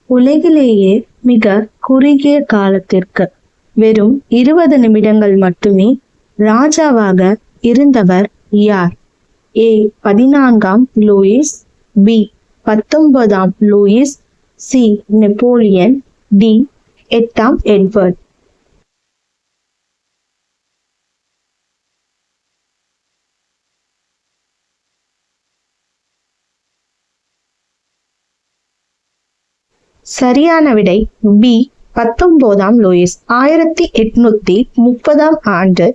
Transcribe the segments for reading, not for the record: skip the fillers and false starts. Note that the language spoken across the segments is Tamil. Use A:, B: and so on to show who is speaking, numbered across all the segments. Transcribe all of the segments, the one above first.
A: உலகிலேயே மிக குறுகிய காலத்திற்கு வெறும் 20 நிமிடங்கள் மட்டுமே ராஜாவாக இருந்தவர் யார்? ஏ 14ஆம் லூயிஸ், பி 19ஆம் லூயிஸ், சி நெப்போலியன், டி 8ஆம் எட்வர்ட். சரியான விடை பி 19ஆம் லூயிஸ். 1830ஆம் ஆண்டு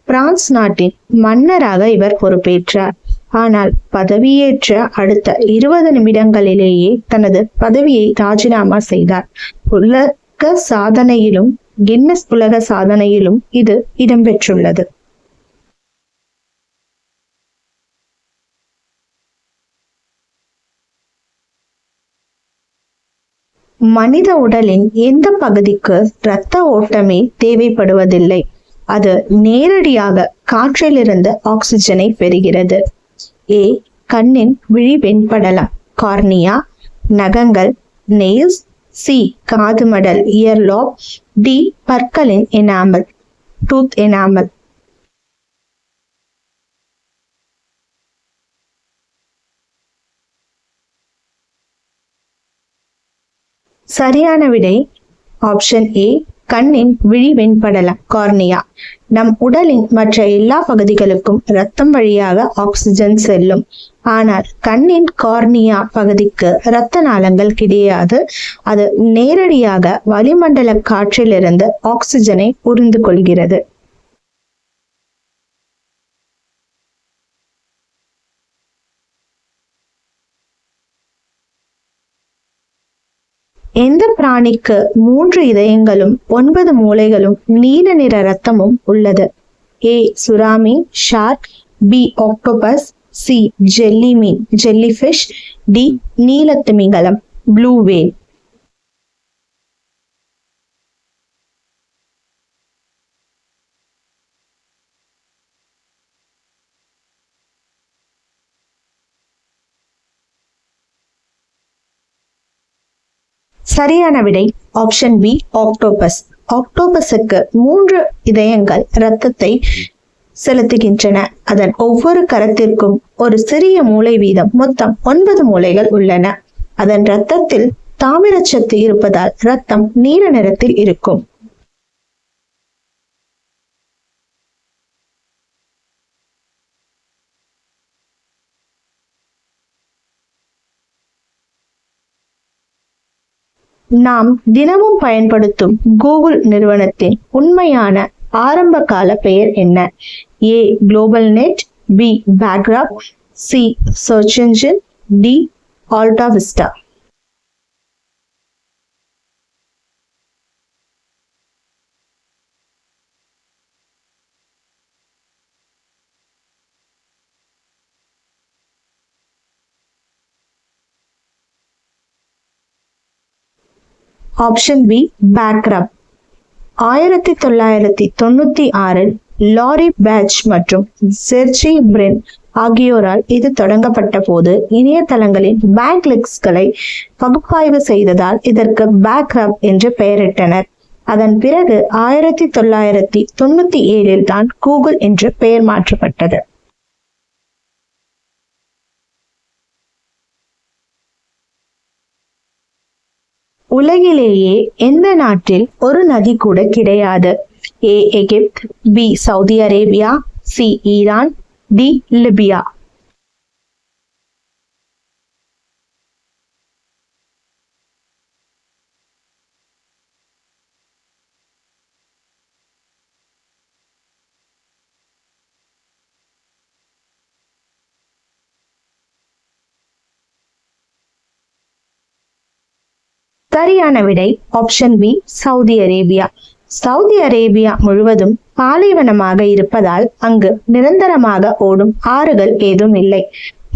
A: பிரான்ஸ் நாட்டின் மன்னராக இவர் பொறுப்பேற்றார். ஆனால் பதவியேற்ற அடுத்த 20 நிமிடங்களிலேயே தனது பதவியை ராஜினாமா செய்தார். உலக சாதனையிலும் கின்னஸ் உலக சாதனையிலும் இது இடம்பெற்றுள்ளது. மனித உடலின் எந்த பகுதிக்கு இரத்த ஓட்டமே தேவைப்படுவதில்லை? அது நேரடியாக காற்றிலிருந்து ஆக்சிஜனை பெறுகிறது. ஏ கண்ணின் விழி வெண்படலம் கார்னியா, நகங்கள் நெயில்ஸ், சி காது மடல் இயர்லாப், டி பற்களின் எனாமல் டூத் எனாமல். சரியான விடை ஆப்ஷன் ஏ கண்ணின் விழி வெண்படலம் கார்னியா. நம் உடலின் மற்ற எல்லா பகுதிகளுக்கும் இரத்தம் வழியாக ஆக்சிஜன் செல்லும். ஆனால் கண்ணின் கார்னியா பகுதிக்கு இரத்த நாளங்கள் கிடையாது. அது நேரடியாக வளிமண்டல காற்றிலிருந்து ஆக்சிஜனை உறிந்து கொள்கிறது. எந்த பிராணிக்கு 3 இதயங்களும் 9 மூளைகளும் நீல நிற ரத்தமும் உள்ளது? ஏ சுறாமீன் shark, B octopus, C jelly மீன் ஜெல்லிஃபிஷ், டி நீலத்திமிங்கலம் ப்ளூ வேல். சரியான விடை ஆப்ஷன் பி ஆக்டோபஸ். ஆக்டோபஸுக்கு 3 இதயங்கள் இரத்தத்தை செலுத்துகின்றன. அதன் ஒவ்வொரு கரத்திற்கும் ஒரு சிறிய மூளை வீதம் மொத்தம் 9 மூளைகள் உள்ளன. அதன் இரத்தத்தில் தாமிரச்சத்து இருப்பதால் இரத்தம் நீல நிறத்தில் இருக்கும். நாம் தினமும் பயன்படுத்தும் கூகுள் நிறுவனத்தின் உண்மையான ஆரம்ப கால பெயர் என்ன? A global net, B BackRub, C search engine, D AltaVista. Option B BackRub. 1996 Larry Page மற்றும் செர்ஜி பிரின் ஆகியோரால் இது தொடங்கப்பட்ட போது இணையதளங்களின் பேக்லிங்க்ஸ்களை பகுப்பாய்வு செய்ததால் இதற்கு பேக்ராப் என்று பெயரிட்டனர். அதன் பிறகு 1997 தான் கூகுள் என்று பெயர் மாற்றப்பட்டது. உலகிலேயே எந்த நாட்டில் ஒரு நதி கூட கிடையாது? A Egypt, B Saudi Arabia, C Iran, D Libya. சரியான விடை option B Saudi Arabia. Saudi Arabia முழுவதும் பாலைவனமாக இருப்பதால் அங்கு நிரந்தரமாக ஓடும் ஆறுகள் ஏதும் இல்லை.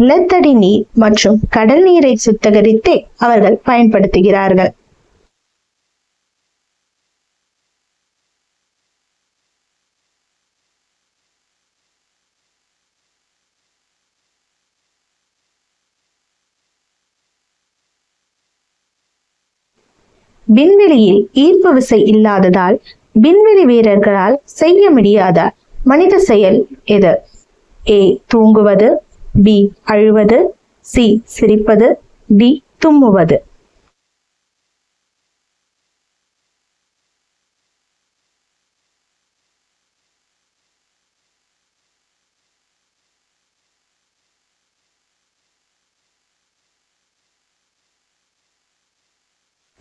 A: நிலத்தடி நீர் மற்றும் கடல் நீரை சுத்திகரித்தே அவர்கள் பயன்படுத்துகிறார்கள். விண்வெளியில் ஈர்ப்பு விசை இல்லாததால் விண்வெளி வீரர்களால் செய்ய முடியாத மனித செயல் எது? A. தூங்குவது, B. அழுவது, C. சிரிப்பது, D. தும்முவது.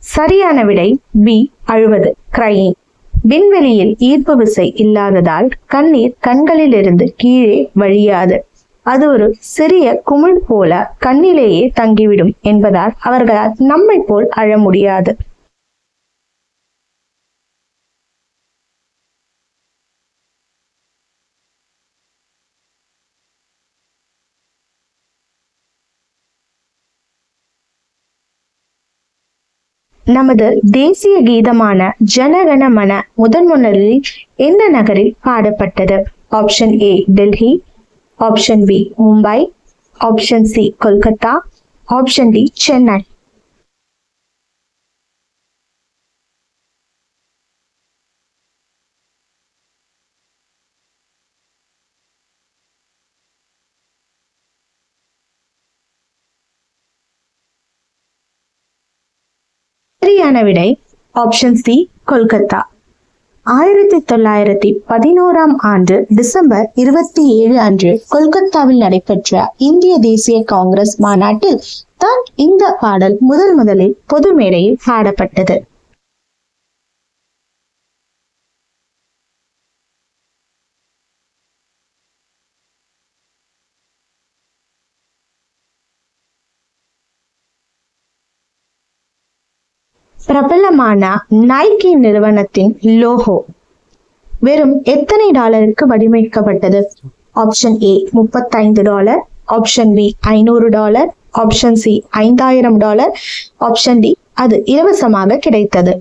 A: சரியான விடை B. அழுவது, கிரையிங். விண்வெளியில் ஈர்ப்பு விசை இல்லாததால் கண்ணீர் கண்களிலிருந்து கீழே வழியாது. அது ஒரு சிறிய குமிழ் போல கண்ணிலேயே தங்கிவிடும் என்பதால் அவர்களால் நம்மை போல் அழ முடியாது. நமது தேசிய கீதமான ஜனகண மன முதலில் எந்த நகரில் பாடப்பட்டது? Option A. Delhi, option B. Mumbai, option C. Kolkata, option D. Chennai. சரியான விடை ஆப்ஷன் C. கொல்கத்தா. 1911 ஆண்டு டிசம்பர் 27 அன்று கொல்கத்தாவில் நடைபெற்ற இந்திய தேசிய காங்கிரஸ் மாநாட்டில் தான் இந்த பாடல் முதலில் பொது மேடையில் பாடப்பட்டது. பிரபலமான நைக்கி நிறுவனத்தின் லோகோ வெறும் எத்தனை டாலருக்கு வடிவமைக்கப்பட்டது? Option A. $35, option B. $500, option C. $5000, option D. அது இலவசமாக கிடைத்தது.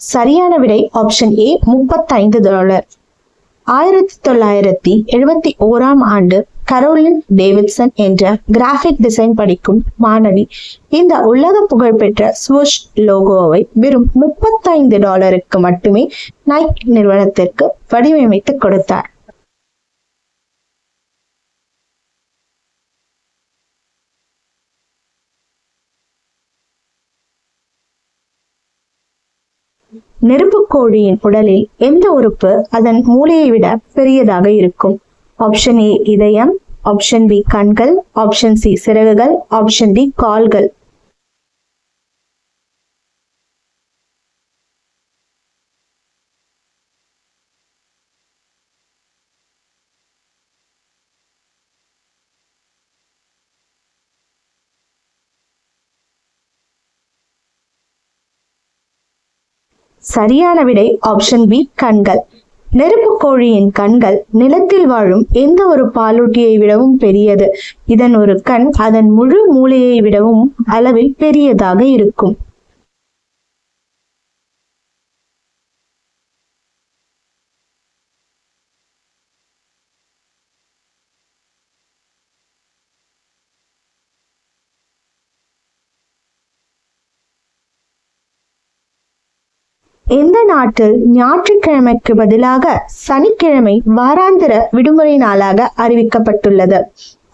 A: சரியான விடை ஆப்ஷன் A. $35. 1971 ஆண்டு கரோலின் டேவிட்சன் என்ற கிராபிக் டிசைன் படிக்கும் மாணவி இந்த உலக புகழ்பெற்ற ஸ்வூஷ் லோகோவை வெறும் $35 மட்டுமே நைக் நிறுவனத்திற்கு வடிவமைத்து கொடுத்தார். நெருப்புக்கோழியின் உடலில் எந்த உறுப்பு அதன் மூளையை விட பெரியதாக இருக்கும்? Option A. இதயம், ஆப்ஷன் B. கண்கள், ஆப்ஷன் C. சிறகுகள், ஆப்ஷன் D. கால்கள். சரியான விடை ஆப்ஷன் B. கண்கள். நெருப்புக்கோழியின் கண்கள் நிலத்தில் வாழும் எந்த ஒரு பாலூட்டியை விடவும் பெரியது. இதன் ஒரு கண் அதன் முழு மூளையை விடவும் அளவில் பெரியதாக இருக்கும். எந்த நாட்டில் ஞாயிற்றுக்கிழமைக்கு பதிலாக சனிக்கிழமை வாராந்திர விடுமுறை நாளாக அறிவிக்கப்பட்டுள்ளது?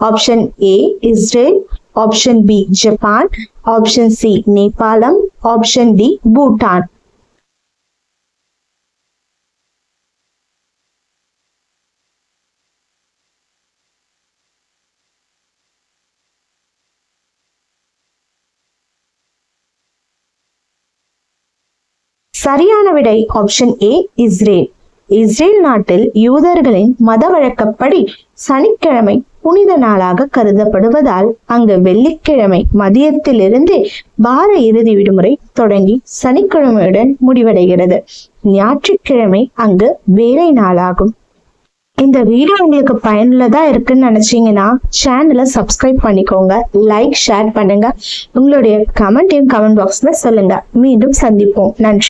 A: Option A. Israel, option B. Japan, option C. நேபாளம், ஆப்ஷன் D. பூட்டான். சரியான விடை ஆப்ஷன் A. இஸ்ரேல். இஸ்ரேல் நாட்டில் யூதர்களின் மத வழக்கப்படி சனிக்கிழமை புனித நாளாக கருதப்படுவதால் அங்கு வெள்ளிக்கிழமை மதியத்திலிருந்து வார இறுதி விடுமுறை தொடங்கி சனிக்கிழமையுடன் முடிவடைகிறது. ஞாயிற்றுக்கிழமை அங்கு வேலை நாளாகும். இந்த வீடியோ உங்களுக்கு பயனுள்ளதா இருக்குன்னு நினைச்சீங்கன்னா சேனலை சப்ஸ்கிரைப் பண்ணிக்கோங்க, லைக், ஷேர் பண்ணுங்க, உங்களுடைய கமெண்ட் பாக்ஸ்ல சொல்லுங்க. மீண்டும் சந்திப்போம். நன்றி.